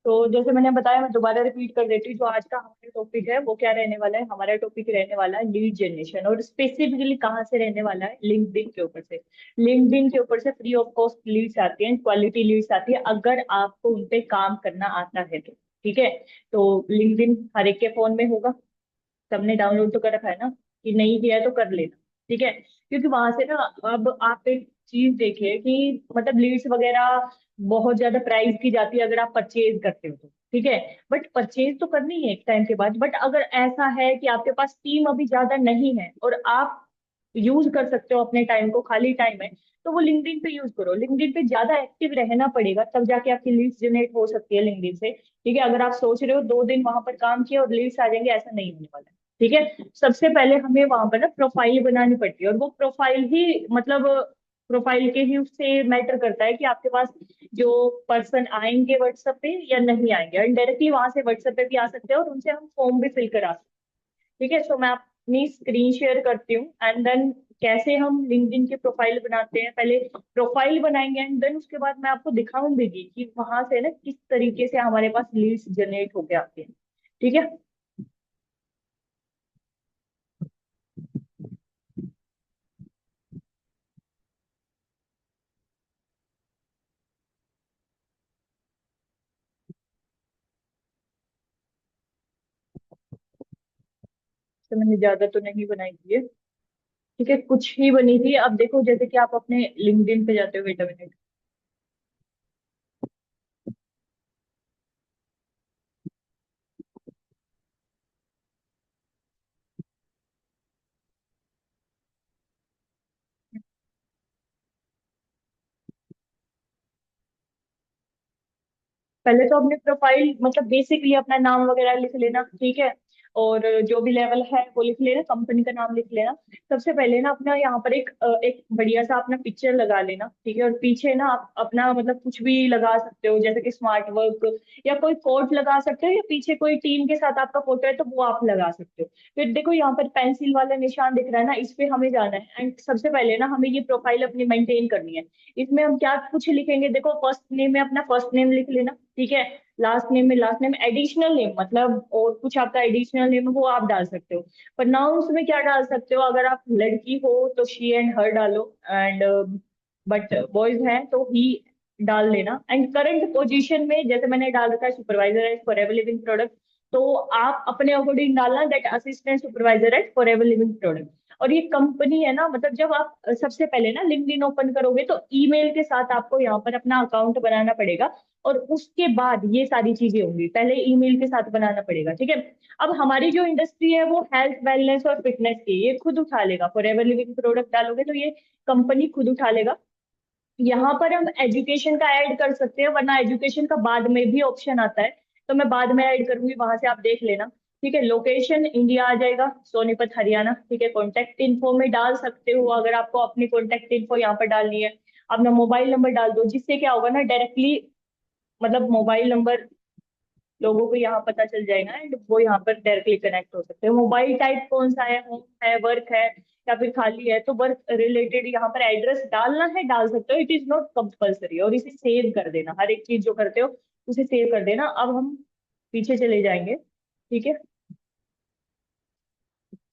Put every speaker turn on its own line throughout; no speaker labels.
तो जैसे मैंने बताया, मैं दोबारा रिपीट कर देती हूँ। जो आज का हमारा टॉपिक है वो क्या रहने वाला है? हमारा टॉपिक रहने वाला है लीड जनरेशन, और स्पेसिफिकली कहाँ से रहने वाला है? लिंक्डइन के ऊपर से। लिंक्डइन के ऊपर से फ्री ऑफ कॉस्ट लीड्स आती हैं, क्वालिटी लीड्स आती है, अगर आपको उन पे काम करना आता है तो। ठीक है। तो लिंक्डइन हर एक के फोन में होगा, सबने डाउनलोड तो कर रखा है ना? कि नहीं किया है तो कर लेना। ठीक है। क्योंकि वहां से ना, अब आप एक चीज देखिए कि मतलब लीड्स वगैरह बहुत ज्यादा प्राइस की जाती है अगर आप परचेज करते हो तो। ठीक है। बट परचेज तो करनी है एक टाइम के बाद। बट अगर ऐसा है कि आपके पास टीम अभी ज्यादा नहीं है और आप यूज कर सकते हो अपने टाइम को, खाली टाइम है, तो वो लिंक्डइन पे यूज करो। लिंक्डइन पे ज्यादा एक्टिव रहना पड़ेगा, तब जाके आपकी लीड्स जनरेट हो सकती है लिंक्डइन से। ठीक है। अगर आप सोच रहे हो 2 दिन वहां पर काम किया और लीड्स आ जाएंगे, ऐसा नहीं होने वाला है। ठीक है। सबसे पहले हमें वहां पर ना प्रोफाइल बनानी पड़ती है, और वो प्रोफाइल ही मतलब प्रोफाइल के ही उससे मैटर करता है कि आपके पास जो पर्सन आएंगे व्हाट्सएप पे या नहीं आएंगे। और डायरेक्टली वहां से व्हाट्सएप पे भी आ सकते हैं और उनसे हम फॉर्म भी फिल करा सकते हैं। ठीक है। सो मैं अपनी स्क्रीन शेयर करती हूँ, एंड देन कैसे हम लिंक्डइन की प्रोफाइल बनाते हैं। पहले प्रोफाइल बनाएंगे एंड देन उसके बाद मैं आपको दिखाऊंगी कि वहां से ना किस तरीके से हमारे पास लीड्स जनरेट होके आते हैं। ठीक है। तो मैंने ज्यादा तो नहीं बनाई थी ये। ठीक है, कुछ ही बनी थी। अब देखो, जैसे कि आप अपने लिंक्डइन पे जाते हो, वेट अ मिनट। पहले तो अपने प्रोफाइल मतलब बेसिकली अपना नाम वगैरह लिख लेना। ठीक है। और जो भी लेवल है वो लिख लेना, कंपनी का नाम लिख लेना। सबसे पहले ना अपना यहाँ पर एक बढ़िया सा अपना पिक्चर लगा लेना। ठीक है। और पीछे ना आप अपना मतलब कुछ भी लगा सकते हो, जैसे कि स्मार्ट वर्क, या कोई कोट लगा सकते हो, या पीछे कोई टीम के साथ आपका फोटो है तो वो आप लगा सकते हो। फिर देखो यहाँ पर पेंसिल वाला निशान दिख रहा है ना, इस पे हमें जाना है। एंड सबसे पहले ना हमें ये प्रोफाइल अपनी मेंटेन करनी है। इसमें हम क्या कुछ लिखेंगे? देखो, फर्स्ट नेम में अपना फर्स्ट नेम लिख लेना। ठीक है। लास्ट नेम में लास्ट नेम, एडिशनल नेम मतलब और कुछ आपका एडिशनल नेम है वो आप डाल सकते हो। पर नाउन्स में क्या डाल सकते हो? अगर आप लड़की हो तो शी एंड हर डालो, एंड बट बॉयज हैं तो ही डाल लेना। एंड करंट पोजीशन में जैसे मैंने डाल रखा है supervisor at Forever Living product, तो आप अपने अकॉर्डिंग डालना that assistant supervisor at Forever Living product. और ये कंपनी है ना, मतलब जब आप सबसे पहले ना लिंक्डइन ओपन करोगे तो ईमेल के साथ आपको यहाँ पर अपना अकाउंट बनाना पड़ेगा। और उसके बाद ये सारी चीजें होंगी, पहले ईमेल के साथ बनाना पड़ेगा। ठीक है। अब हमारी जो इंडस्ट्री है वो हेल्थ वेलनेस और फिटनेस की, ये खुद उठा लेगा। फॉर एवर लिविंग प्रोडक्ट डालोगे तो ये कंपनी खुद उठा लेगा। यहाँ पर हम एजुकेशन का ऐड कर सकते हैं, वरना एजुकेशन का बाद में भी ऑप्शन आता है, तो मैं बाद में ऐड करूंगी, वहां से आप देख लेना। ठीक है। लोकेशन इंडिया आ जाएगा, सोनीपत हरियाणा। ठीक है। कॉन्टेक्ट इन्फो में डाल सकते हो, अगर आपको अपनी कॉन्टेक्ट इन्फो यहाँ पर डालनी है। अपना मोबाइल नंबर डाल दो, जिससे क्या होगा ना, डायरेक्टली मतलब मोबाइल नंबर लोगों को यहाँ पता चल जाएगा, एंड वो यहाँ पर डायरेक्टली कनेक्ट हो सकते हैं। मोबाइल टाइप कौन सा है? होम है, वर्क है, या फिर खाली है? तो वर्क रिलेटेड यहाँ पर एड्रेस डालना है, डाल सकते हो। It is not compulsory. और इसे सेव कर देना, हर एक चीज जो करते हो उसे सेव कर देना। अब हम पीछे चले जाएंगे। ठीक है।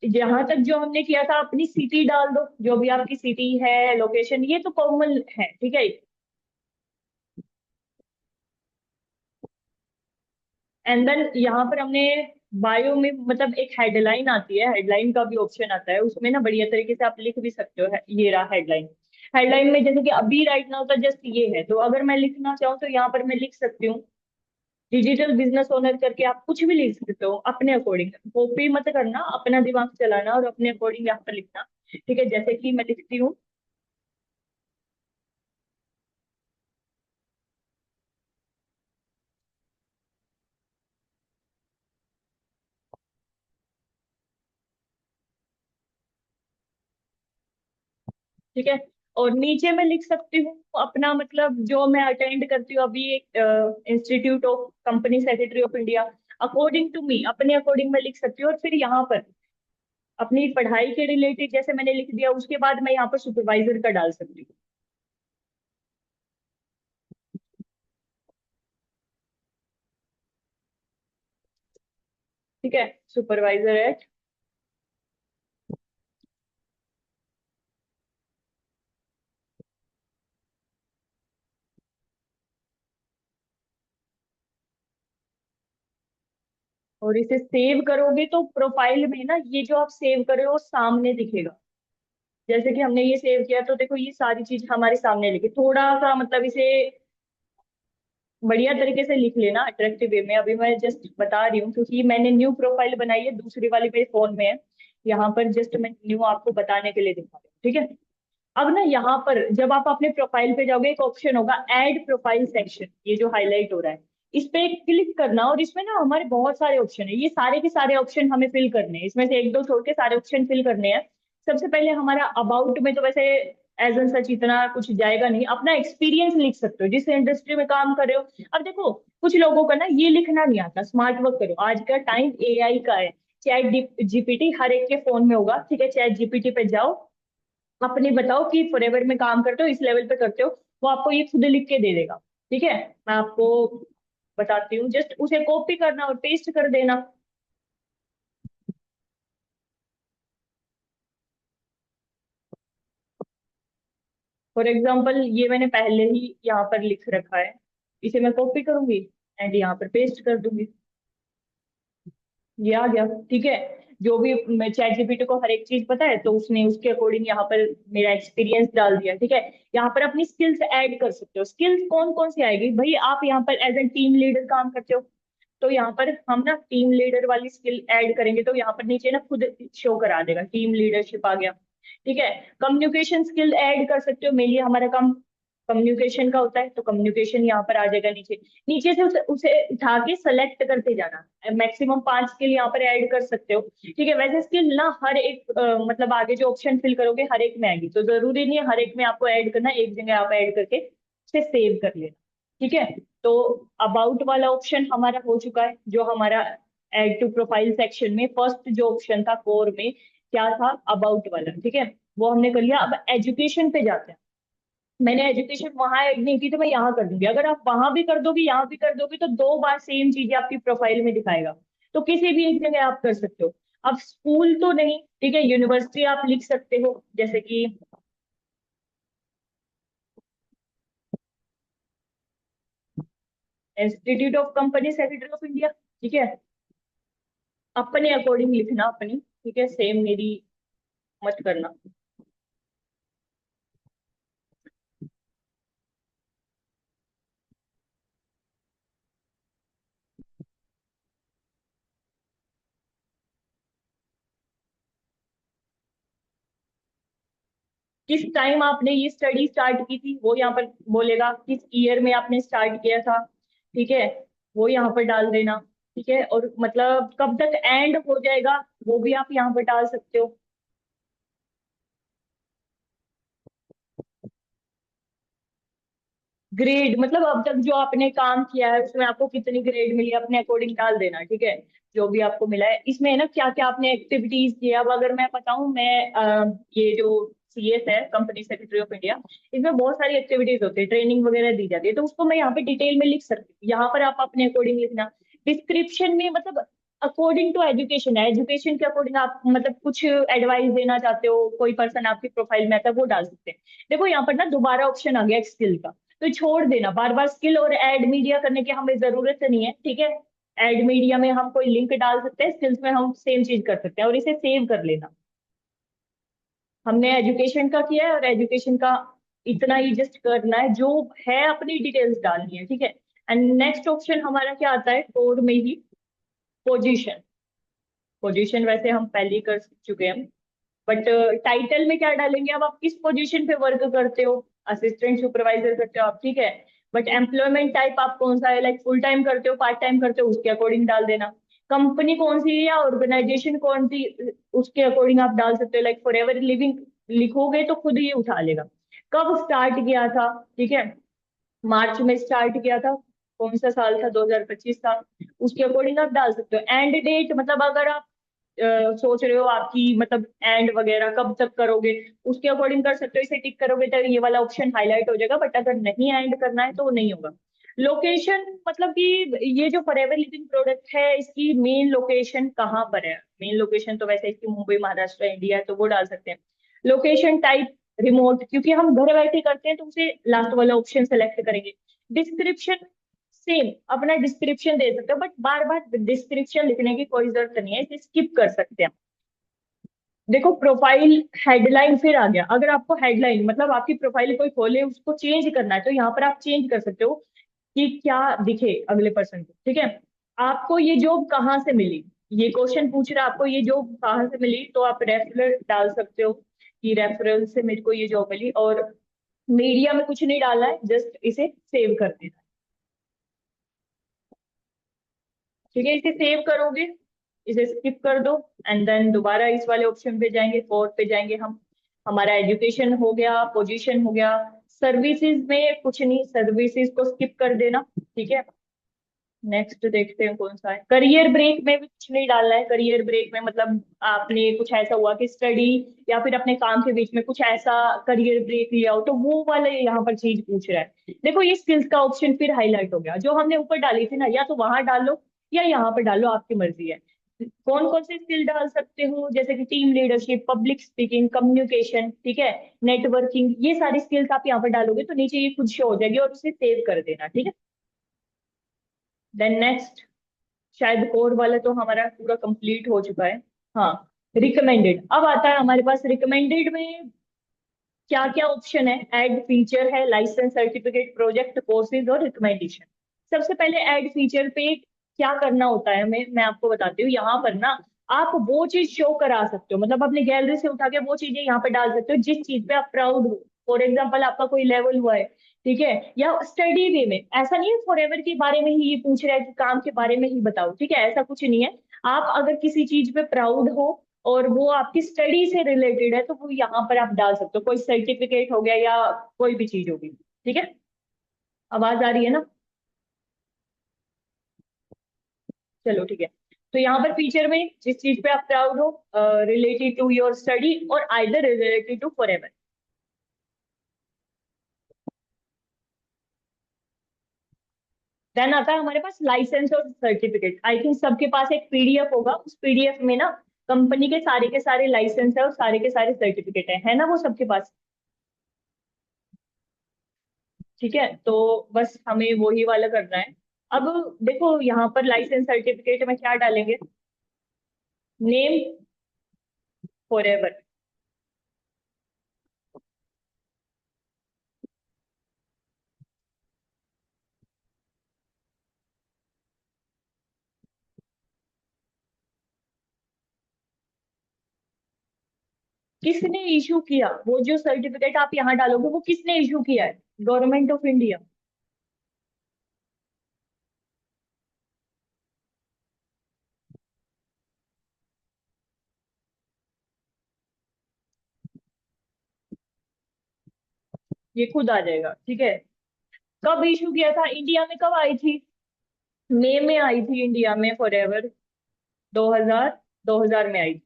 जहां तक जो हमने किया था, अपनी सिटी डाल दो, जो भी आपकी सिटी है, लोकेशन, ये तो कॉमन है। ठीक है। एंड देन यहाँ पर हमने बायो में मतलब एक हेडलाइन आती है, हेडलाइन का भी ऑप्शन आता है, उसमें ना बढ़िया तरीके से आप लिख भी सकते हो। ये रहा हेडलाइन। हेडलाइन में जैसे कि अभी राइट नाउ का जस्ट ये है, तो अगर मैं लिखना चाहूँ तो यहाँ पर मैं लिख सकती हूँ डिजिटल बिजनेस ओनर करके। आप कुछ भी लिख सकते हो अपने अकॉर्डिंग, कॉपी मत करना, अपना दिमाग चलाना और अपने अकॉर्डिंग यहाँ पर लिखना। ठीक है। जैसे कि मैं लिखती हूँ। ठीक है। और नीचे मैं लिख सकती हूँ अपना मतलब जो मैं अटेंड करती हूँ अभी, एक institute of company secretary of India, according to me, अपने अकॉर्डिंग मैं लिख सकती हूँ। और फिर यहाँ पर अपनी पढ़ाई के रिलेटेड जैसे मैंने लिख दिया, उसके बाद मैं यहाँ पर सुपरवाइजर का डाल सकती हूँ। ठीक है, सुपरवाइजर एट। और इसे सेव करोगे तो प्रोफाइल में ना ये जो आप सेव करे हो सामने दिखेगा। जैसे कि हमने ये सेव किया तो देखो ये सारी चीज हमारे सामने लिखी, थोड़ा सा मतलब इसे बढ़िया तरीके से लिख लेना अट्रैक्टिव वे में। अभी मैं जस्ट बता रही हूँ क्योंकि मैंने न्यू प्रोफाइल बनाई है, दूसरी वाली मेरे फोन में है। यहाँ पर जस्ट मैं न्यू आपको बताने के लिए दिखा रही हूँ, ठीक है। अब ना यहाँ पर जब आप अपने प्रोफाइल पे जाओगे एक ऑप्शन होगा ऐड प्रोफाइल सेक्शन, ये जो हाईलाइट हो रहा है, इस पे क्लिक करना। और इसमें ना हमारे बहुत सारे ऑप्शन है, ये सारे के सारे ऑप्शन हमें फिल करने हैं, इसमें से एक दो छोड़ के सारे ऑप्शन फिल करने हैं। सबसे पहले हमारा अबाउट में तो वैसे एज एन सच इतना कुछ जाएगा नहीं, अपना एक्सपीरियंस लिख सकते हो जिस इंडस्ट्री में काम कर रहे हो। अब देखो कुछ लोगों का ना ये लिखना नहीं आता, स्मार्ट वर्क करो, आज का टाइम एआई का है। चैट जीपीटी हर एक के फोन में होगा, ठीक है, चैट जीपीटी पे जाओ, अपने बताओ कि फॉरएवर में काम करते हो, इस लेवल पे करते हो, वो आपको ये खुद लिख के दे देगा। ठीक है, मैं आपको बताती हूँ, जस्ट उसे कॉपी करना और पेस्ट कर देना। फॉर एग्जाम्पल ये मैंने पहले ही यहाँ पर लिख रखा है, इसे मैं कॉपी करूंगी एंड यहाँ पर पेस्ट कर दूंगी, ये आ गया। ठीक है, जो भी मैं चैट जीपीटी को हर एक चीज पता है तो उसने उसके अकॉर्डिंग यहाँ पर मेरा एक्सपीरियंस डाल दिया। ठीक है, यहाँ पर अपनी स्किल्स ऐड कर सकते हो। स्किल्स कौन कौन सी आएगी भाई, आप यहाँ पर एज ए टीम लीडर काम करते हो तो यहाँ पर हम ना टीम लीडर वाली स्किल ऐड करेंगे तो यहाँ पर नीचे ना खुद शो करा देगा, टीम लीडरशिप आ गया। ठीक है, कम्युनिकेशन स्किल ऐड कर सकते हो, मेनली हमारा काम कम्युनिकेशन का होता है तो कम्युनिकेशन यहाँ पर आ जाएगा नीचे। नीचे से उसे उठा के सेलेक्ट करते जाना, मैक्सिमम 5 स्किल यहाँ पर ऐड कर सकते हो। ठीक है, वैसे स्किल ना हर एक मतलब आगे जो ऑप्शन फिल करोगे हर एक में आएगी, तो जरूरी नहीं है हर एक में आपको ऐड करना, एक जगह आप ऐड करके उसे सेव कर लेना। ठीक है, तो अबाउट वाला ऑप्शन हमारा हो चुका है, जो हमारा ऐड टू प्रोफाइल सेक्शन में फर्स्ट जो ऑप्शन था कोर में क्या था, अबाउट वाला। ठीक है, वो हमने कर लिया। अब एजुकेशन पे जाते हैं। मैंने एजुकेशन वहां ऐड नहीं की तो मैं यहाँ कर दूंगी, अगर आप वहां भी कर दोगे यहाँ भी कर दोगे तो 2 बार सेम चीजें आपकी प्रोफाइल में दिखाएगा। तो किसी भी एक जगह आप कर सकते हो। अब स्कूल तो नहीं, ठीक है, यूनिवर्सिटी आप लिख सकते हो, जैसे कि institute of company secretary of India. ठीक है, अपने अकॉर्डिंग लिखना अपनी, ठीक है, सेम मेरी मत करना। किस टाइम आपने ये स्टडी स्टार्ट की थी वो यहाँ पर बोलेगा, किस ईयर में आपने स्टार्ट किया था। ठीक है, वो यहाँ पर डाल देना। ठीक है, और मतलब कब तक एंड हो जाएगा वो भी आप यहाँ पर डाल सकते हो। ग्रेड मतलब अब तक जो आपने काम किया है उसमें आपको कितनी ग्रेड मिली अपने अकॉर्डिंग डाल देना। ठीक है, जो भी आपको मिला है इसमें है ना, क्या क्या आपने एक्टिविटीज किया। अब अगर मैं बताऊं, मैं ये जो सीएस है कंपनी सेक्रेटरी ऑफ इंडिया, इसमें बहुत सारी एक्टिविटीज होती है, ट्रेनिंग वगैरह दी जाती है, तो उसको मैं यहाँ पे डिटेल में लिख सकती हूँ, यहाँ पर आप अपने अकॉर्डिंग लिखना। डिस्क्रिप्शन में मतलब अकॉर्डिंग टू एजुकेशन है, एजुकेशन के अकॉर्डिंग आप मतलब कुछ एडवाइस देना चाहते हो, कोई पर्सन आपकी प्रोफाइल में आता है वो डाल सकते हैं। देखो यहाँ पर ना दोबारा ऑप्शन आ गया स्किल का, तो छोड़ देना, बार बार स्किल और ऐड मीडिया करने की हमें जरूरत नहीं है। ठीक है, ऐड मीडिया में हम कोई लिंक डाल सकते हैं, स्किल्स में हम सेम चीज कर सकते हैं, और इसे सेव कर लेना। हमने एजुकेशन का किया है और एजुकेशन का इतना ही जस्ट करना है, जो है अपनी डिटेल्स डालनी है। ठीक है, एंड नेक्स्ट ऑप्शन हमारा क्या आता है कोड में ही, पोजीशन। पोजीशन वैसे हम पहले ही कर चुके हैं, बट टाइटल में क्या डालेंगे, अब आप किस पोजीशन पे वर्क करते हो, असिस्टेंट सुपरवाइजर करते हो आप, ठीक है। बट एम्प्लॉयमेंट टाइप आप कौन सा है, लाइक फुल टाइम करते हो पार्ट टाइम करते हो, उसके अकॉर्डिंग डाल देना। कंपनी कौन सी है या ऑर्गेनाइजेशन कौन सी, उसके अकॉर्डिंग आप डाल सकते हो, लाइक फॉर एवर लिविंग लिखोगे तो खुद ही उठा लेगा। कब स्टार्ट किया था, ठीक है, मार्च में स्टार्ट किया था, कौन सा साल था, 2025 था, उसके अकॉर्डिंग आप डाल सकते हो। एंड डेट मतलब अगर आप सोच रहे हो आपकी मतलब एंड वगैरह कब तक करोगे, उसके अकॉर्डिंग कर सकते हो, इसे टिक करोगे तो ये वाला ऑप्शन हाईलाइट हो जाएगा, बट अगर नहीं एंड करना है तो वो नहीं होगा। लोकेशन मतलब कि ये जो फॉरएवर लिविंग प्रोडक्ट है इसकी मेन लोकेशन कहाँ पर है? मेन लोकेशन तो वैसे इसकी मुंबई महाराष्ट्र इंडिया है, तो वो डाल सकते हैं। लोकेशन टाइप रिमोट, क्योंकि हम घर बैठे करते हैं तो उसे लास्ट वाला ऑप्शन सेलेक्ट करेंगे। डिस्क्रिप्शन सेम अपना डिस्क्रिप्शन दे सकते हो, बट बार बार डिस्क्रिप्शन लिखने की कोई जरूरत नहीं है, इसे स्किप कर सकते हैं। देखो प्रोफाइल हेडलाइन फिर आ गया। अगर आपको हेडलाइन मतलब आपकी प्रोफाइल कोई खोले उसको चेंज करना है तो यहाँ पर आप चेंज कर सकते हो कि क्या दिखे अगले पर्सन को। ठीक है, आपको ये जॉब कहाँ से मिली, ये क्वेश्चन पूछ रहा है आपको ये जॉब कहाँ से मिली, तो आप रेफरल डाल सकते हो कि रेफरल से मेरे को ये जॉब मिली। और मीडिया में कुछ नहीं डालना है, जस्ट इसे सेव कर देना है। ठीक है, इसे सेव करोगे, इसे स्किप कर दो, एंड देन दोबारा इस वाले ऑप्शन पे जाएंगे, फोर्थ पे जाएंगे हम। हमारा एजुकेशन हो गया, पोजीशन हो गया। सर्विसेज में कुछ नहीं, सर्विसेज को स्किप कर देना। ठीक है, नेक्स्ट देखते हैं कौन सा है। करियर ब्रेक में भी कुछ नहीं डालना है। करियर ब्रेक में मतलब आपने कुछ ऐसा हुआ कि स्टडी या फिर अपने काम के बीच में कुछ ऐसा करियर ब्रेक लिया हो, तो वो वाले यहाँ पर चीज पूछ रहा है। देखो ये स्किल्स का ऑप्शन फिर हाईलाइट हो गया, जो हमने ऊपर डाली थी ना, या तो वहां डालो या यहाँ पर डालो, आपकी मर्जी है। कौन कौन से स्किल डाल सकते हो, जैसे कि team leadership, public speaking, communication, ठीक है, नेटवर्किंग, ये सारी स्किल्स आप यहाँ पर डालोगे तो नीचे ये खुद शो हो जाएगी, और उसे सेव कर देना। ठीक है, देन नेक्स्ट, शायद कोड वाला तो हमारा पूरा कंप्लीट हो चुका है। हाँ, रिकमेंडेड अब आता है हमारे पास। रिकमेंडेड में क्या क्या ऑप्शन है? ऐड फीचर है, लाइसेंस, सर्टिफिकेट, प्रोजेक्ट, कोर्सेज और रिकमेंडेशन। सबसे पहले ऐड फीचर पे क्या करना होता है हमें, मैं आपको बताती हूँ। यहाँ पर ना आप वो चीज शो करा सकते हो, मतलब अपनी गैलरी से उठा के वो चीजें यहाँ पे डाल सकते हो जिस चीज पे आप प्राउड हो। फॉर एग्जाम्पल आपका कोई लेवल हुआ है, ठीक है, या स्टडी वे में। ऐसा नहीं है फॉरएवर के बारे में ही ये पूछ रहा है कि काम के बारे में ही बताओ, ठीक है, ऐसा कुछ नहीं है। आप अगर किसी चीज पे प्राउड हो और वो आपकी स्टडी से रिलेटेड है तो वो यहाँ पर आप डाल सकते हो, कोई सर्टिफिकेट हो गया या कोई भी चीज होगी। ठीक है, आवाज आ रही है ना? चलो ठीक है। तो यहाँ पर फीचर में जिस चीज पे आप प्राउड हो, रिलेटेड टू योर स्टडी और either related to Forever. Then आता है हमारे पास लाइसेंस और सर्टिफिकेट। आई थिंक सबके पास एक पीडीएफ होगा, उस पीडीएफ में ना कंपनी के सारे लाइसेंस है और सारे के सारे सर्टिफिकेट है ना, वो सबके पास। ठीक है, तो बस हमें वही वाला करना है। अब देखो यहाँ पर लाइसेंस सर्टिफिकेट में क्या डालेंगे? Name forever. किसने इशू किया? वो जो सर्टिफिकेट आप यहाँ डालोगे वो किसने इशू किया है? Government of India. ये खुद आ जाएगा। ठीक है, कब इशू किया था, इंडिया में कब आई थी? मई में आई थी इंडिया में फॉरएवर। 2000, 2000 में आई थी,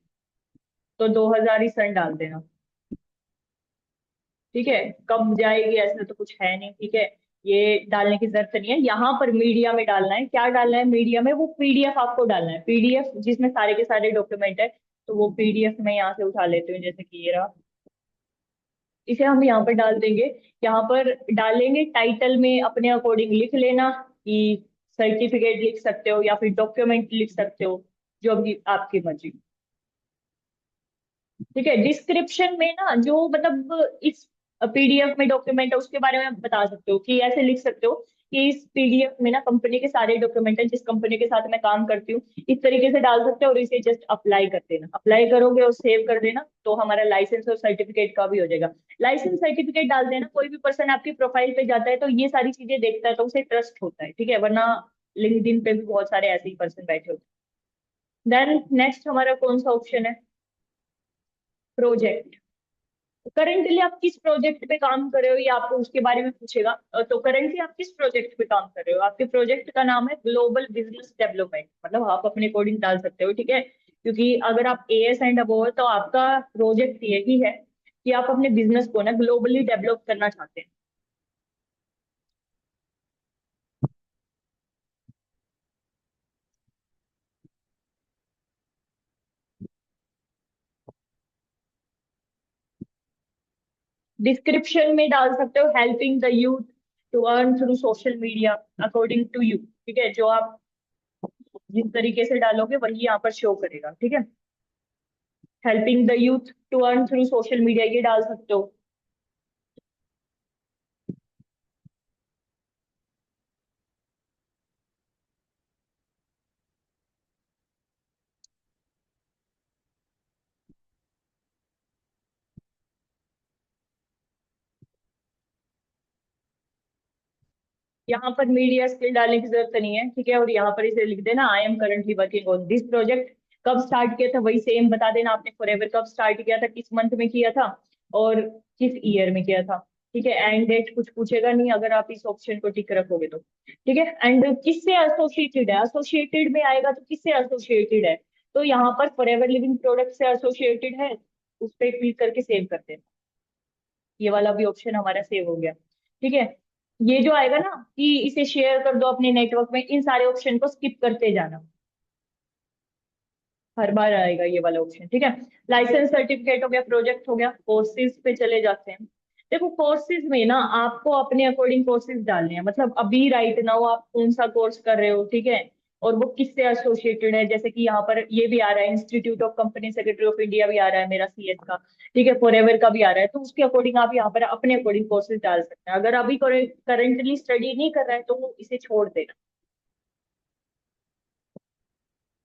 तो 2000 ही सन डाल देना। ठीक है, कब जाएगी ऐसा तो कुछ है नहीं। ठीक है, ये डालने की जरूरत नहीं है। यहाँ पर मीडिया में डालना है। क्या डालना है मीडिया में? वो पीडीएफ आपको डालना है, पीडीएफ जिसमें सारे के सारे डॉक्यूमेंट है। तो वो पीडीएफ में यहाँ से उठा लेते हैं, जैसे कि ये रहा। इसे हम यहाँ पर डाल देंगे। यहाँ पर डालेंगे, टाइटल में अपने अकॉर्डिंग लिख लेना कि सर्टिफिकेट लिख सकते हो या फिर डॉक्यूमेंट लिख सकते हो, जो भी आपकी मर्जी। ठीक है, डिस्क्रिप्शन में ना जो मतलब इस पीडीएफ में डॉक्यूमेंट है उसके बारे में आप बता सकते हो कि ऐसे लिख सकते हो कि इस पीडीएफ में ना कंपनी के सारे डॉक्यूमेंट है, जिस कंपनी के साथ मैं काम करती हूँ, इस तरीके से डाल सकते हो। और इसे जस्ट अप्लाई कर देना, अप्लाई करोगे और सेव कर देना, तो हमारा लाइसेंस और सर्टिफिकेट का भी हो जाएगा। लाइसेंस सर्टिफिकेट डाल देना। कोई भी पर्सन आपकी प्रोफाइल पे जाता है तो ये सारी चीजें देखता है तो उसे ट्रस्ट होता है, ठीक है, वरना लिंक्डइन पे भी बहुत सारे ऐसे ही पर्सन बैठे होते हैं। देन नेक्स्ट हमारा कौन सा ऑप्शन है? प्रोजेक्ट। करंटली आप किस प्रोजेक्ट पे काम कर रहे हो, ये आपको उसके बारे में पूछेगा। तो करंटली आप किस प्रोजेक्ट पे काम कर रहे हो? आपके प्रोजेक्ट का नाम है ग्लोबल बिजनेस डेवलपमेंट, मतलब आप अपने कोडिंग डाल सकते हो। ठीक है, क्योंकि अगर आप एएस एंड अबव है तो आपका प्रोजेक्ट यही है कि आप अपने बिजनेस को ना ग्लोबली डेवलप करना चाहते हैं। डिस्क्रिप्शन में डाल सकते हो helping the youth to earn through social media according to you. ठीक है, जो आप जिस तरीके से डालोगे वही यहाँ पर शो करेगा। ठीक है, helping the youth to earn through social media ये डाल सकते हो। यहाँ पर मीडिया स्किल डालने की जरूरत नहीं है। ठीक है, और यहाँ पर इसे लिख देना I am currently working on this project. कब स्टार्ट किया था वही सेम बता देना, आपने फॉरएवर कब स्टार्ट किया था, किस मंथ में किया था और किस ईयर में किया था। ठीक है, एंड डेट कुछ पूछेगा नहीं अगर आप इस ऑप्शन को टिक रखोगे तो। ठीक है, एंड किससे एसोसिएटेड है, एसोसिएटेड में आएगा तो किससे एसोसिएटेड है, तो यहाँ पर फॉरएवर लिविंग प्रोडक्ट से एसोसिएटेड है, उस पर क्लिक करके सेव कर देना। ये वाला भी ऑप्शन हमारा सेव हो गया। ठीक है, ये जो आएगा ना कि इसे शेयर कर दो अपने नेटवर्क में, इन सारे ऑप्शन को स्किप करते जाना, हर बार आएगा ये वाला ऑप्शन। ठीक है, लाइसेंस सर्टिफिकेट हो गया, प्रोजेक्ट हो गया, कोर्सेज पे चले जाते हैं। देखो कोर्सेज में ना आपको अपने अकॉर्डिंग कोर्सेज डालने हैं, मतलब अभी राइट नाउ आप कौन सा कोर्स कर रहे हो। ठीक है, और वो किससे एसोसिएटेड है, जैसे कि यहाँ पर ये भी आ रहा है institute of company secretary of India भी आ रहा है मेरा सीएस का। ठीक है, फॉरएवर का भी आ रहा है, तो उसके अकॉर्डिंग आप यहाँ पर अपने अकॉर्डिंग कोर्सेज डाल सकते हैं। अगर अभी करंटली स्टडी नहीं कर रहा है तो वो इसे छोड़ देना।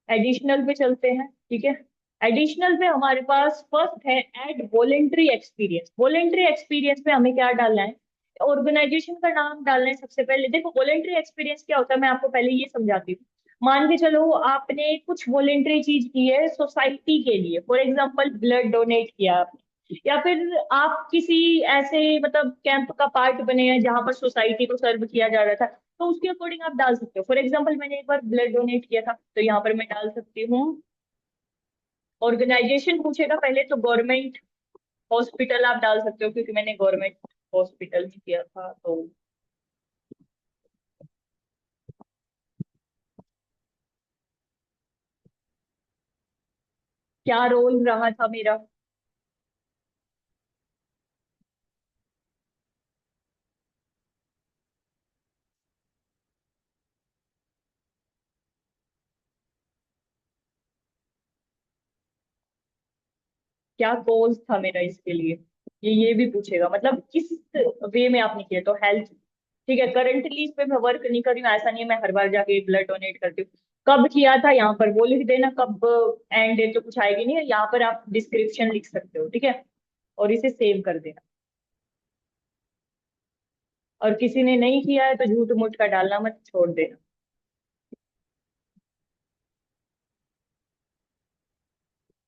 एडिशनल पे चलते हैं। ठीक है, एडिशनल पे हमारे पास फर्स्ट है add voluntary experience. Voluntary experience में हमें क्या डालना है, ऑर्गेनाइजेशन का नाम डालना है सबसे पहले। देखो वॉलेंट्री एक्सपीरियंस क्या होता है मैं आपको पहले ये समझाती हूँ। मान के चलो आपने कुछ वॉलेंट्री चीज की है सोसाइटी के लिए, फॉर एग्जाम्पल ब्लड डोनेट किया आपने, या फिर आप किसी ऐसे मतलब कैंप का पार्ट बने हैं जहां पर सोसाइटी को सर्व किया जा रहा था, तो उसके अकॉर्डिंग आप डाल सकते हो। फॉर एग्जाम्पल मैंने एक बार ब्लड डोनेट किया था तो यहाँ पर मैं डाल सकती हूँ। ऑर्गेनाइजेशन पूछेगा पहले तो गवर्नमेंट हॉस्पिटल आप डाल सकते हो, क्योंकि मैंने गवर्नमेंट हॉस्पिटल में किया था। तो क्या रोल रहा था मेरा, क्या कॉज था मेरा इसके लिए, ये भी पूछेगा, मतलब किस वे में आपने किया, तो हेल्थ। ठीक है, करंटली इस पे मैं वर्क नहीं कर रही हूँ, ऐसा नहीं है मैं हर बार जाके ब्लड डोनेट करती हूँ। कब किया था यहाँ पर वो लिख देना, कब एंड डेट तो कुछ आएगी नहीं है, यहाँ पर आप डिस्क्रिप्शन लिख सकते हो। ठीक है, और इसे सेव कर देना। और किसी ने नहीं किया है तो झूठ मूठ का डालना मत, छोड़ देना।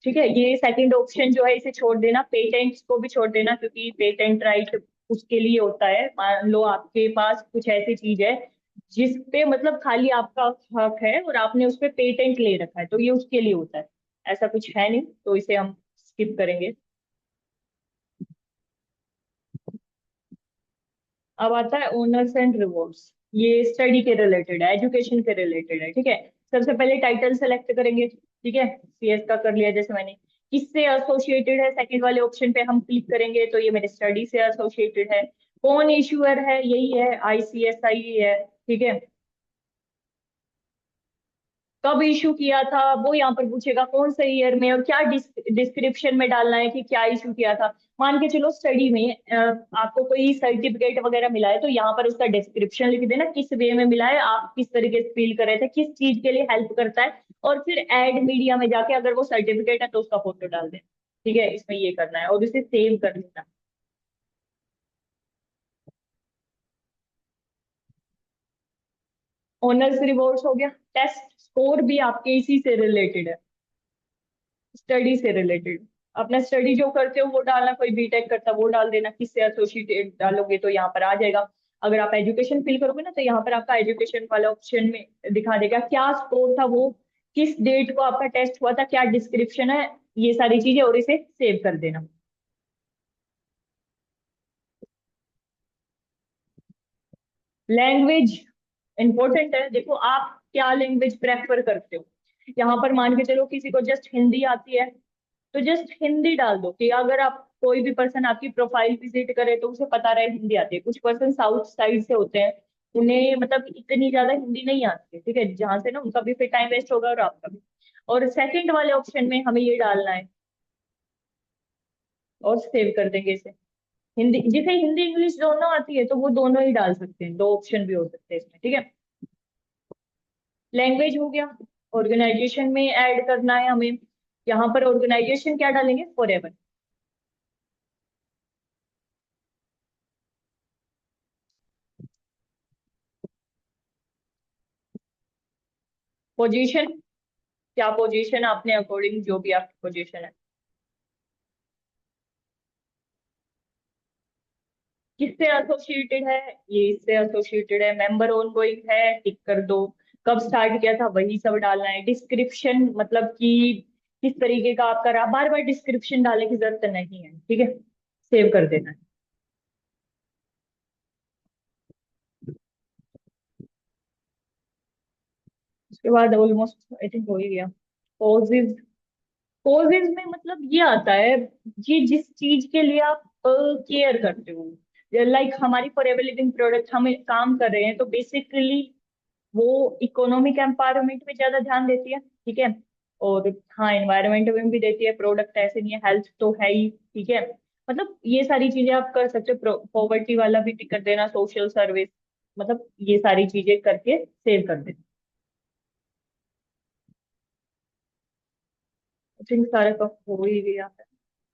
ठीक है, ये सेकंड ऑप्शन जो है इसे छोड़ देना, पेटेंट्स को भी छोड़ देना, क्योंकि पेटेंट राइट उसके लिए होता है, मान लो आपके पास कुछ ऐसी चीज है जिस पे मतलब खाली आपका हक है और आपने उस पे पेटेंट ले रखा है, तो ये उसके लिए होता है। ऐसा कुछ है नहीं तो इसे हम स्किप करेंगे। अब आता है ओनर्स एंड रिवॉर्ड्स। ये स्टडी के रिलेटेड है, एजुकेशन के रिलेटेड है। ठीक है, सबसे पहले टाइटल सेलेक्ट करेंगे। ठीक है, सीएस का कर लिया जैसे मैंने। किससे एसोसिएटेड है, सेकंड वाले ऑप्शन पे हम क्लिक करेंगे तो ये मेरे स्टडी से एसोसिएटेड है। कौन इशूअर है, यही है आईसीएसआई है। ठीक है, कब इशू किया था वो यहाँ पर पूछेगा, कौन से ईयर में, और क्या डिस्क्रिप्शन में डालना है कि क्या इशू किया था। मान के चलो स्टडी में आपको कोई सर्टिफिकेट वगैरह मिला है तो यहाँ पर उसका डिस्क्रिप्शन लिख देना, किस वे में मिला है, आप किस तरीके से फील कर रहे थे, किस चीज के लिए हेल्प करता है, और फिर एड मीडिया में जाके अगर वो सर्टिफिकेट है तो उसका फोटो डाल देना। ठीक है, इसमें ये करना है और इसे सेव कर लेना। ऑनर्स रिवॉर्ड्स हो गया। टेस्ट स्कोर भी आपके इसी से रिलेटेड है, स्टडी से रिलेटेड। अपना स्टडी जो करते हो वो डालना, कोई बीटेक करता है वो डाल देना, किससे एसोसिएटेड डालोगे तो यहाँ पर आ जाएगा। अगर आप एजुकेशन फिल करोगे ना तो यहाँ पर आपका एजुकेशन वाला ऑप्शन में दिखा देगा क्या स्कोर था वो, किस डेट को आपका टेस्ट हुआ था, क्या डिस्क्रिप्शन है, ये सारी चीजें, और इसे सेव कर देना। लैंग्वेज इंपॉर्टेंट है। देखो आप क्या लैंग्वेज प्रेफर करते हो, यहाँ पर मान के चलो किसी को जस्ट हिंदी आती है तो जस्ट हिंदी डाल दो, कि अगर आप कोई भी पर्सन आपकी प्रोफाइल विजिट करे तो उसे पता रहे हिंदी आती है। कुछ पर्सन साउथ साइड से होते हैं, उन्हें मतलब इतनी ज्यादा हिंदी नहीं आती है, ठीक है, जहां से ना उनका भी फिर टाइम वेस्ट होगा और आपका भी। और सेकंड वाले ऑप्शन में हमें ये डालना है, और सेव कर देंगे इसे। हिंदी, जिसे हिंदी इंग्लिश दोनों आती है तो वो दोनों ही डाल सकते हैं, दो ऑप्शन भी हो सकते हैं इसमें, ठीक है। लैंग्वेज हो गया। ऑर्गेनाइजेशन में ऐड करना है हमें। यहाँ पर ऑर्गेनाइजेशन क्या डालेंगे, फॉरएवर। पोजीशन, क्या पोजीशन आपने अकॉर्डिंग जो भी आपकी पोजीशन है, किससे एसोसिएटेड है, ये इससे एसोसिएटेड है। मेंबर ऑन गोइंग है, टिक कर दो। कब स्टार्ट किया था वही सब डालना है। डिस्क्रिप्शन मतलब कि किस तरीके का आपका रहा, बार बार डिस्क्रिप्शन डालने की जरूरत नहीं है, ठीक है, सेव कर देना है। उसके बाद ऑलमोस्ट आई थिंक हो ही गया। पॉजिज, पॉजिज में मतलब ये आता है, ये जिस चीज के लिए आप केयर करते हो, लाइक हमारी फॉरएवर लिविंग प्रोडक्ट हम काम कर रहे हैं तो बेसिकली वो इकोनॉमिक एम्पावरमेंट में ज्यादा ध्यान देती है, ठीक है। और हाँ, एनवायरनमेंट में भी देती है, प्रोडक्ट ऐसे नहीं है, हेल्थ तो है ही, ठीक है। मतलब ये सारी चीजें आप कर सकते हो, पॉवर्टी वाला भी टिक कर देना, सोशल सर्विस, मतलब ये सारी चीजें करके सेव कर देना। आई थिंक सारा का हो ही गया।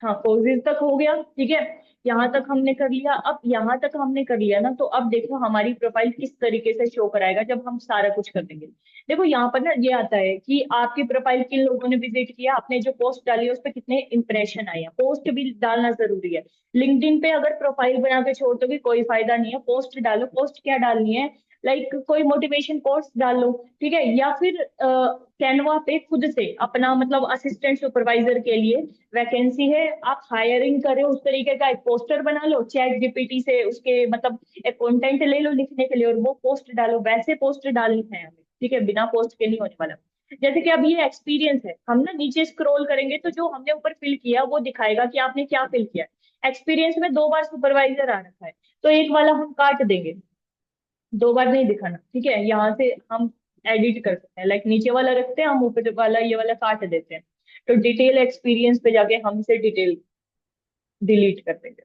हाँ, कोर्सेज तक हो गया, ठीक है। यहाँ तक हमने कर लिया। अब यहाँ तक हमने कर लिया ना, तो अब देखो हमारी प्रोफाइल किस तरीके से शो कराएगा जब हम सारा कुछ कर देंगे। देखो यहाँ पर ना ये आता है कि आपकी प्रोफाइल किन लोगों ने विजिट किया, आपने जो पोस्ट डाली है उस पर कितने इंप्रेशन आए हैं, पोस्ट भी डालना जरूरी है। लिंक्डइन पे अगर प्रोफाइल बना के छोड़ दोगे कोई फायदा नहीं है, पोस्ट डालो। पोस्ट क्या डालनी है, लाइक कोई मोटिवेशन पोस्ट डालो, ठीक है, या फिर कैनवा पे खुद से अपना मतलब असिस्टेंट सुपरवाइजर के लिए वैकेंसी है, आप हायरिंग करें, उस तरीके का एक पोस्टर बना लो, चैट जीपीटी से उसके मतलब एक कंटेंट ले लो लिखने के लिए और वो पोस्ट डालो। वैसे पोस्ट डालनी है हमें, ठीक है, बिना पोस्ट के नहीं होने वाला। जैसे कि अब ये एक्सपीरियंस है, हम ना नीचे स्क्रॉल करेंगे तो जो हमने ऊपर फिल किया वो दिखाएगा कि आपने क्या फिल किया। एक्सपीरियंस में दो बार सुपरवाइजर आ रखा है, तो एक वाला हम काट देंगे, दो बार नहीं दिखाना, ठीक है। यहाँ से हम एडिट कर सकते हैं, लाइक नीचे वाला रखते हैं हम, ऊपर वाला ये वाला काट देते हैं। तो डिटेल एक्सपीरियंस पे जाके हम इसे डिटेल डिलीट कर देंगे।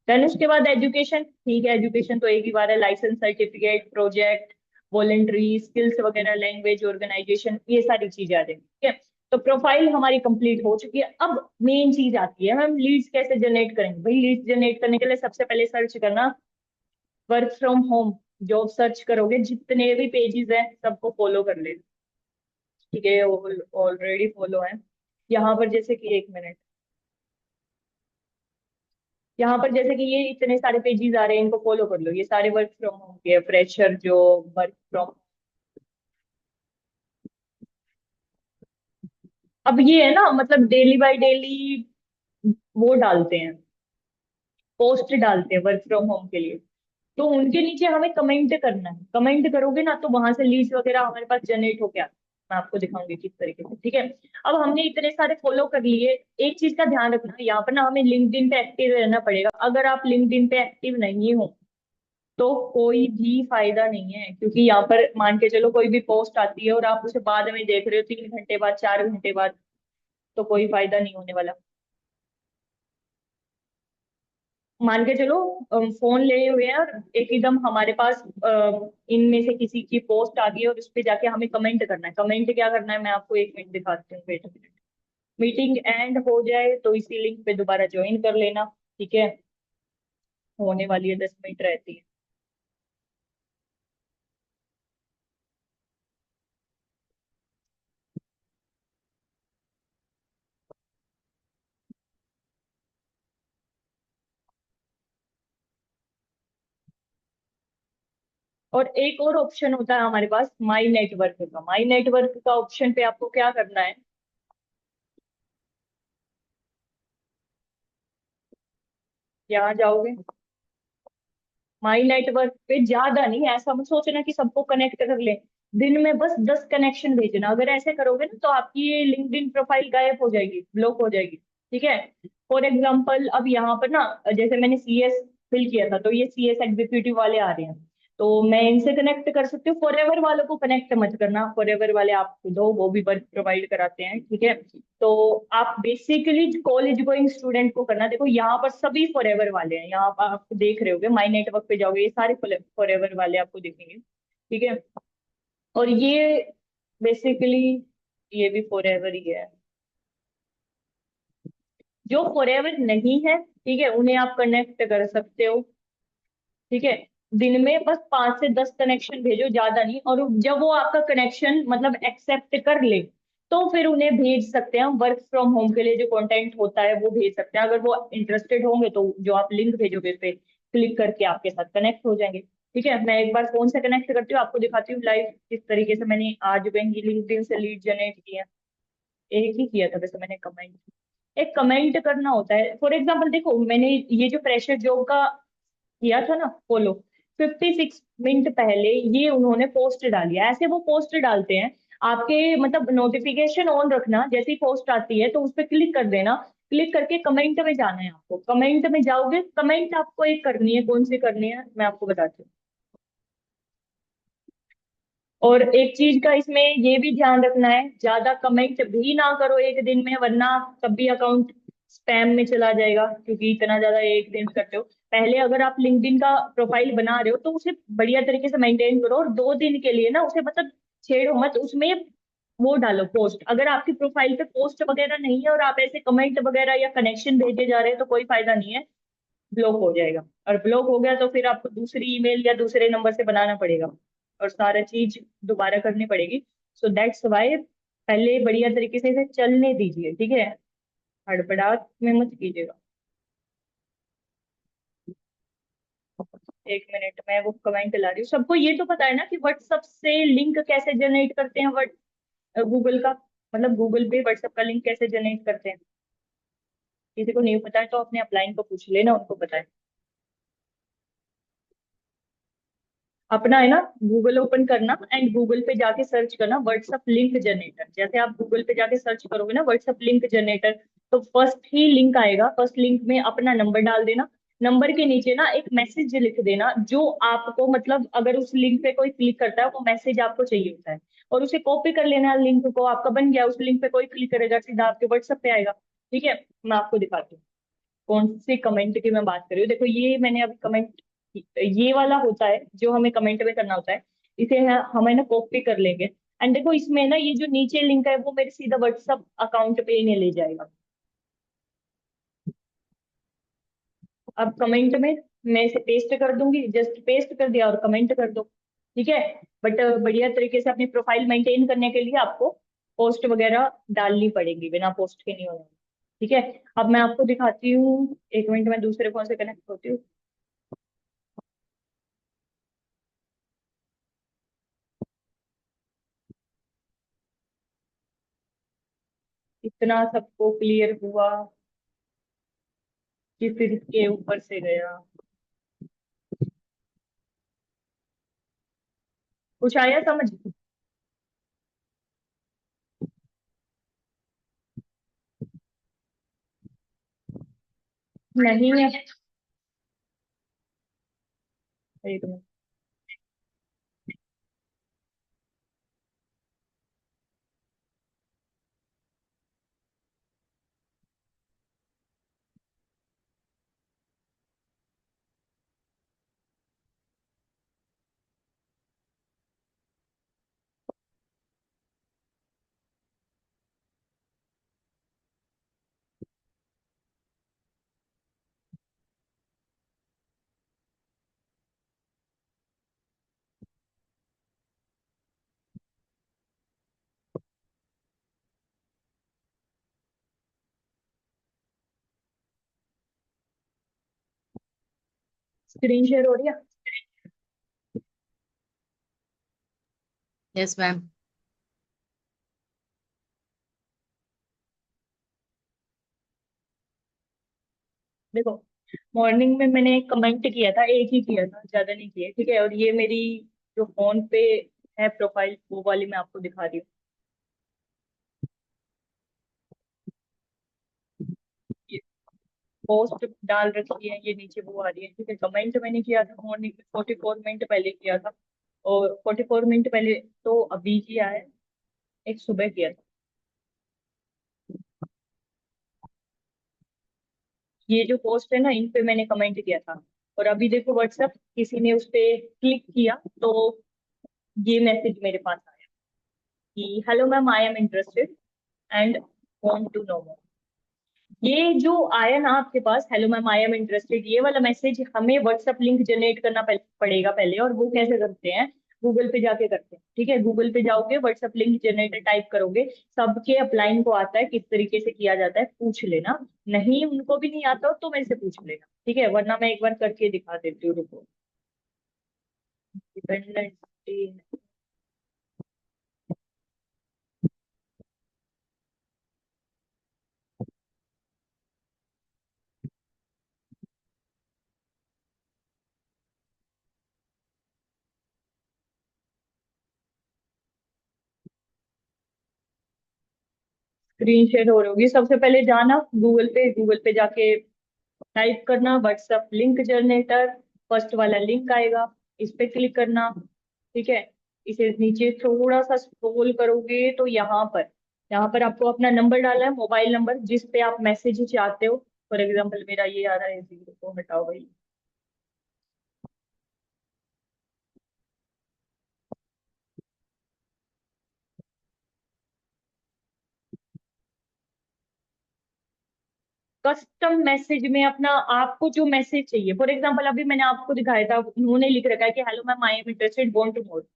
देन उसके बाद एजुकेशन, ठीक है, एजुकेशन तो एक ही बार है, licence, certificate, project, voluntary, skills वगैरह, लैंग्वेज, ऑर्गेनाइजेशन, ये सारी चीजें आ जाएंगी, ठीक है। तो प्रोफाइल हमारी कंप्लीट हो चुकी है। अब मेन चीज आती है, हम लीड्स कैसे जनरेट करेंगे। भाई लीड्स जनरेट करने के लिए सबसे पहले सर्च करना, work from home job search करोगे, जितने भी पेजेस हैं सबको फॉलो कर लेना, ठीक है, ऑलरेडी फॉलो है। यहाँ पर जैसे कि एक मिनट, यहाँ पर जैसे कि ये इतने सारे पेजेस आ रहे हैं, इनको फॉलो कर लो, ये सारे वर्क फ्रॉम होम के, फ्रेशर जॉब, वर्क फ्रॉम। अब ये है ना, मतलब डेली बाय डेली वो डालते हैं, पोस्ट डालते हैं वर्क फ्रॉम होम के लिए, तो उनके नीचे हमें कमेंट करना है। कमेंट करोगे ना तो वहां से लीड्स वगैरह हमारे पास जनरेट हो गया। मैं आपको दिखाऊंगी किस तरीके से, ठीक है। अब हमने इतने सारे फॉलो कर लिए। एक चीज का ध्यान रखना, यहाँ पर ना हमें लिंक्डइन पे एक्टिव रहना पड़ेगा। अगर आप लिंक्डइन पे एक्टिव नहीं हो तो कोई भी फायदा नहीं है, क्योंकि यहाँ पर मान के चलो कोई भी पोस्ट आती है और आप उसे बाद में देख रहे हो 3 घंटे बाद, 4 घंटे बाद, तो कोई फायदा नहीं होने वाला। मान के चलो फोन ले हुए हैं और एक एकदम हमारे पास इनमें से किसी की पोस्ट आ गई है और उस पे जाके हमें कमेंट करना है। कमेंट क्या करना है मैं आपको एक मिनट दिखाती हूँ, वेट मिनट। मीटिंग एंड हो जाए तो इसी लिंक पे दोबारा ज्वाइन कर लेना, ठीक है, होने वाली है, 10 मिनट रहती है। और एक और ऑप्शन होता है हमारे पास, माई नेटवर्क का। माई नेटवर्क का ऑप्शन पे आपको क्या करना है, यहाँ जाओगे, माई नेटवर्क पे ज्यादा नहीं, ऐसा मत सोचना कि सबको कनेक्ट कर ले। दिन में बस 10 कनेक्शन भेजना। अगर ऐसे करोगे ना तो आपकी ये लिंक्डइन प्रोफाइल गायब हो जाएगी, ब्लॉक हो जाएगी। ठीक है। फॉर एग्जाम्पल अब यहाँ पर ना, जैसे मैंने सीएस फिल किया था तो ये सीएस एग्जीक्यूटिव वाले आ रहे हैं, तो मैं इनसे कनेक्ट कर सकती हूँ। फॉर एवर वालों को कनेक्ट मत करना, फॉर एवर वाले आप खुद हो, वो भी वर्क प्रोवाइड कराते हैं। ठीक है। तो आप बेसिकली कॉलेज गोइंग स्टूडेंट को करना। देखो यहाँ पर सभी फॉर एवर वाले हैं, यहाँ पर आप देख रहे होगे, माई नेटवर्क पे जाओगे ये सारे फॉर एवर वाले आपको दिखेंगे। ठीक है। और ये बेसिकली ये भी फॉरएवर ही है। जो फॉरएवर नहीं है, ठीक है, उन्हें आप कनेक्ट कर सकते हो। ठीक है। दिन में बस 5 से 10 कनेक्शन भेजो, ज्यादा नहीं। और जब वो आपका कनेक्शन मतलब एक्सेप्ट कर ले, तो फिर उन्हें भेज सकते हैं वर्क फ्रॉम होम के लिए जो कंटेंट होता है वो भेज सकते हैं। अगर वो इंटरेस्टेड होंगे तो जो आप लिंक भेजोगे उस पे क्लिक करके आपके साथ कनेक्ट हो जाएंगे। ठीक है। मैं एक बार फोन से कनेक्ट करती हूँ, आपको दिखाती हूँ लाइव किस तरीके से मैंने आज बैंक लिंक्डइन से लीड जनरेट किया। एक ही किया था वैसे मैंने, कमेंट। एक कमेंट करना होता है। फॉर एग्जाम्पल देखो, मैंने ये जो प्रेशर जॉब का किया था ना फॉलो, 56 मिनट पहले ये उन्होंने पोस्ट डाली है। ऐसे वो पोस्ट डालते हैं। आपके मतलब नोटिफिकेशन ऑन रखना, जैसे ही पोस्ट आती है तो उस पर क्लिक कर देना। क्लिक करके कमेंट में जाना है आपको। कमेंट में जाओगे, कमेंट आपको एक करनी है, कौन सी करनी है मैं आपको बताती हूँ। और एक चीज का इसमें ये भी ध्यान रखना है, ज्यादा कमेंट भी ना करो एक दिन में, वरना कभी अकाउंट स्पैम में चला जाएगा, क्योंकि इतना ज्यादा एक दिन करते हो। पहले अगर आप लिंक्डइन का प्रोफाइल बना रहे हो तो उसे बढ़िया तरीके से मेंटेन करो, और 2 दिन के लिए ना उसे मतलब छेड़ो मत उसमें। वो डालो पोस्ट। अगर आपकी प्रोफाइल पे पोस्ट वगैरह नहीं है और आप ऐसे कमेंट वगैरह या कनेक्शन भेजे जा रहे हैं तो कोई फायदा नहीं है, ब्लॉक हो जाएगा। और ब्लॉक हो गया तो फिर आपको दूसरी ईमेल या दूसरे नंबर से बनाना पड़ेगा, और सारा चीज दोबारा करनी पड़ेगी। सो दैट्स वाई पहले बढ़िया तरीके से इसे चलने दीजिए। ठीक है। हड़बड़ाहट में मत कीजिएगा। 1 मिनट में वो कमेंट ला रही हूँ। सबको ये तो पता है ना कि व्हाट्सएप से लिंक कैसे जनरेट करते हैं, व्हाट गूगल का, मतलब गूगल पे व्हाट्सएप का लिंक कैसे जनरेट करते हैं। किसी को नहीं पता है तो अपने अपलाइन को पूछ लेना, उनको पता है। अपना है ना, गूगल ओपन करना एंड गूगल पे जाके सर्च करना व्हाट्सएप लिंक जनरेटर। जैसे आप गूगल पे जाके सर्च करोगे ना व्हाट्सएप लिंक जनरेटर, तो फर्स्ट ही लिंक आएगा। फर्स्ट लिंक में अपना नंबर डाल देना। नंबर के नीचे ना एक मैसेज लिख देना, जो आपको मतलब अगर उस लिंक पे कोई क्लिक करता है वो मैसेज आपको चाहिए होता है। और उसे कॉपी कर लेना, लिंक को आपका बन गया। उस लिंक पे कोई क्लिक करेगा सीधा आपके व्हाट्सएप पे आएगा। ठीक है। मैं आपको दिखाती हूँ कौन से कमेंट की मैं बात कर रही हूँ। देखो ये मैंने अभी कमेंट, ये वाला होता है जो हमें कमेंट में करना होता है। इसे हमें ना कॉपी कर लेंगे। एंड देखो इसमें ना ये जो नीचे लिंक है वो मेरे सीधा व्हाट्सएप अकाउंट पे इन्हें ले जाएगा। अब कमेंट में मैं इसे पेस्ट कर दूंगी, जस्ट पेस्ट कर दिया और कमेंट कर दो। ठीक है। बट बढ़िया तरीके से अपनी प्रोफाइल मेंटेन करने के लिए आपको पोस्ट वगैरह डालनी पड़ेगी, बिना पोस्ट के नहीं होगा। ठीक है। अब मैं आपको दिखाती हूँ, 1 मिनट में दूसरे फोन से कनेक्ट होती हूँ। इतना सबको क्लियर हुआ कि फिर इसके ऊपर से गया। कुछ आया समझ? नहीं है। एक मिनट। स्क्रीन शेयर हो रही है?
Yes ma'am.
देखो मॉर्निंग में मैंने कमेंट किया था, एक ही किया था, ज्यादा नहीं किया। ठीक है। और ये मेरी जो फोन पे है प्रोफाइल, वो वाली मैं आपको दिखा रही हूँ। ये पोस्ट डाल रखी है, ये नीचे वो आ रही है, ठीक है। कमेंट मैंने किया था मॉर्निंग में, 44 मिनट पहले किया था। और 44 मिनट पहले तो अभी किया है, एक सुबह किया था। ये जो पोस्ट है ना, इन पे मैंने कमेंट किया था। और अभी देखो व्हाट्सएप, किसी ने उस पे क्लिक किया तो ये मैसेज मेरे पास आया कि hello ma'am, I am interested and want to know more. ये जो आया ना आपके पास, hello ma'am I am interested, ये वाला मैसेज हमें व्हाट्सएप लिंक जनरेट करना पड़ेगा पहले। और वो कैसे करते हैं? गूगल पे जाके करते हैं, ठीक है। गूगल पे जाओगे, व्हाट्सएप लिंक जनरेटर टाइप करोगे, सबके अपलाइन को आता है किस तरीके से किया जाता है, पूछ लेना। नहीं, उनको भी नहीं आता हो तो मेरे से पूछ लेना, ठीक है। वरना मैं एक बार करके दिखा देती हूँ, रुको। डिपेंडेंसी स्क्रीन शेयर हो रही होगी। सबसे पहले जाना गूगल पे, गूगल पे जाके टाइप करना व्हाट्सएप लिंक जनरेटर। फर्स्ट वाला लिंक आएगा, इस पे क्लिक करना, ठीक है। इसे नीचे थोड़ा सा स्क्रॉल करोगे तो यहाँ पर आपको अपना नंबर डालना है, मोबाइल नंबर जिस पे आप मैसेज चाहते हो। फॉर एग्जाम्पल मेरा ये आ रहा है, 0 को हटाओ भाई। कस्टम मैसेज में अपना आपको जो मैसेज चाहिए, फॉर एग्जाम्पल अभी मैंने आपको दिखाया था, उन्होंने लिख रखा है कि hello ma'am I am interested want to more.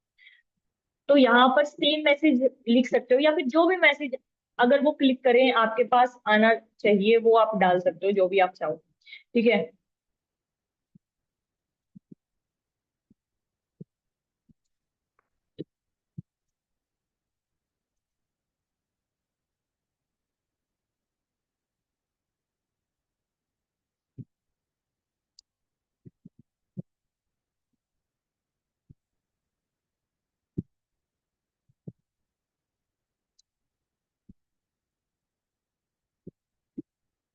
तो यहाँ पर सेम मैसेज लिख सकते हो, या फिर जो भी मैसेज अगर वो क्लिक करें आपके पास आना चाहिए, वो आप डाल सकते हो, जो भी आप चाहो, ठीक है।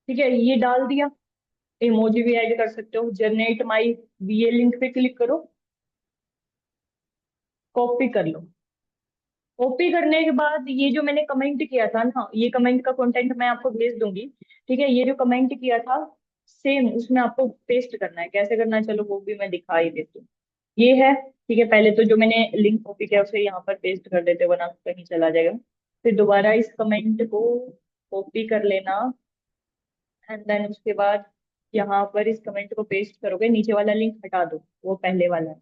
ठीक है, ये डाल दिया। इमोजी भी ऐड कर सकते हो, जनरेट माई वीए लिंक पे क्लिक करो, कॉपी कर लो। कॉपी करने के बाद ये जो मैंने कमेंट किया था ना, ये कमेंट का कंटेंट मैं आपको भेज दूंगी, ठीक है। ये जो कमेंट किया था सेम उसमें आपको पेस्ट करना है। कैसे करना है चलो वो भी मैं दिखा ही देती हूँ। ये है, ठीक है। पहले तो जो मैंने लिंक कॉपी किया उसे यहाँ पर पेस्ट कर देते, वरना कहीं चला जाएगा। फिर दोबारा इस कमेंट को कॉपी कर लेना, एंड देन उसके बाद यहाँ पर इस कमेंट को पेस्ट करोगे, नीचे वाला लिंक हटा दो, वो पहले वाला है,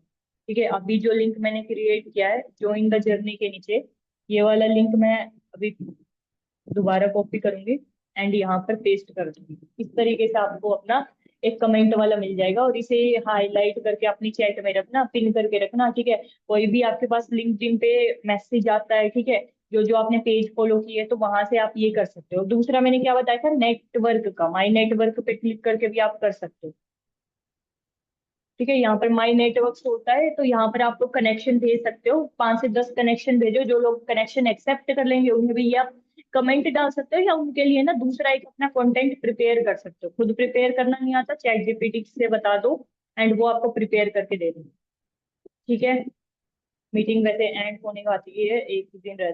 ठीक है। अभी जो लिंक मैंने क्रिएट किया है ज्वाइन द जर्नी के नीचे, ये वाला लिंक मैं अभी दोबारा कॉपी करूंगी एंड यहाँ पर पेस्ट कर दूंगी। इस तरीके से आपको अपना एक कमेंट वाला मिल जाएगा, और इसे हाईलाइट करके अपनी चैट में रखना, पिन करके रखना, ठीक है। कोई भी आपके पास लिंक्डइन पे मैसेज आता है, ठीक है, जो जो आपने पेज फॉलो किए, तो वहां से आप ये कर सकते हो। दूसरा मैंने क्या बताया था, नेटवर्क का, माई नेटवर्क पे क्लिक करके भी आप कर सकते हो, ठीक है। यहाँ पर माई नेटवर्क होता है, तो यहाँ पर आप लोग कनेक्शन भेज सकते हो, 5 से 10 कनेक्शन भेजो। जो लोग कनेक्शन एक्सेप्ट कर लेंगे उन्हें भी ये आप कमेंट डाल सकते हो, या उनके लिए ना दूसरा एक अपना कंटेंट प्रिपेयर कर सकते हो। खुद प्रिपेयर करना नहीं आता, चैट जीपीटी से बता दो एंड वो आपको प्रिपेयर करके दे देंगे, ठीक है। मीटिंग वैसे एंड होने वाली है, एक ही दिन रह